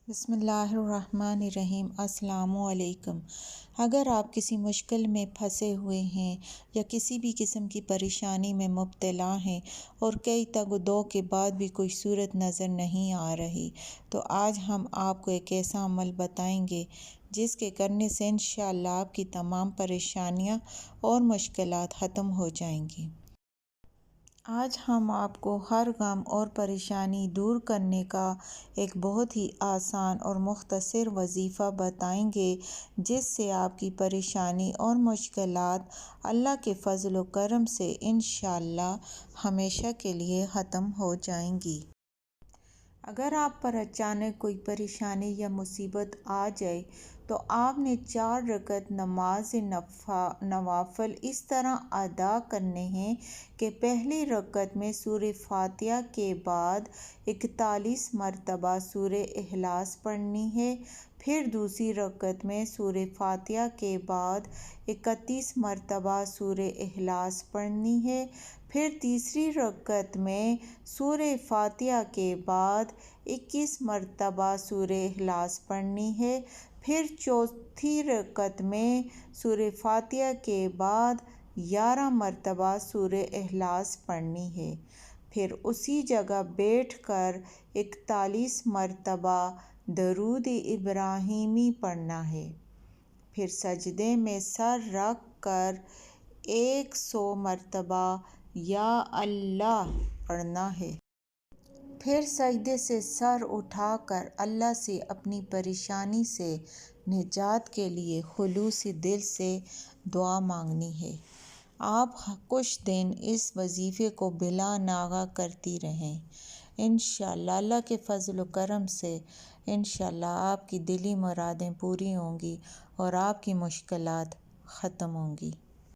بسم اللہ الرحمن الرحیم۔ السلام علیکم۔ اگر آپ کسی مشکل میں پھنسے ہوئے ہیں یا کسی بھی قسم کی پریشانی میں مبتلا ہیں اور کئی تگ و دو کے بعد بھی کوئی صورت نظر نہیں آ رہی، تو آج ہم آپ کو ایک ایسا عمل بتائیں گے جس کے کرنے سے انشاءاللہ آپ کی تمام پریشانیاں اور مشکلات ختم ہو جائیں گی۔ آج ہم آپ کو ہر غم اور پریشانی دور کرنے کا ایک بہت ہی آسان اور مختصر وظیفہ بتائیں گے، جس سے آپ کی پریشانی اور مشکلات اللہ کے فضل و کرم سے انشاءاللہ ہمیشہ کے لیے ختم ہو جائیں گی۔ اگر آپ پر اچانک کوئی پریشانی یا مصیبت آ جائے تو آپ نے 4 رکعت نماز نوافل اس طرح ادا کرنے ہیں کہ پہلی رکعت میں سورہ فاتحہ کے بعد 41 مرتبہ سورہ اخلاص پڑھنی ہے، پھر دوسری رکعت میں سورہ فاتحہ کے بعد 31 مرتبہ سورہ اخلاص پڑھنی ہے، پھر تیسری رکعت میں سورہ فاتحہ کے بعد 21 مرتبہ سورہ اخلاص پڑھنی ہے، پھر چوتھی رکعت میں سورہ فاتحہ کے بعد 11 مرتبہ سورہ اخلاص پڑھنی ہے، پھر اسی جگہ بیٹھ کر 41 مرتبہ درود ابراہیمی پڑھنا ہے، پھر سجدے میں سر رکھ کر 100 مرتبہ یا اللہ پڑھنا ہے۔ پھر سجدے سے سر اٹھا کر اللہ سے اپنی پریشانی سے نجات کے لیے خلوص دل سے دعا مانگنی ہے۔ آپ کچھ دن اس وظیفے کو بلا ناغہ کرتی رہیں، انشاءاللہ اللہ کے فضل و کرم سے انشاءاللہ آپ کی دلی مرادیں پوری ہوں گی اور آپ کی مشکلات ختم ہوں گی۔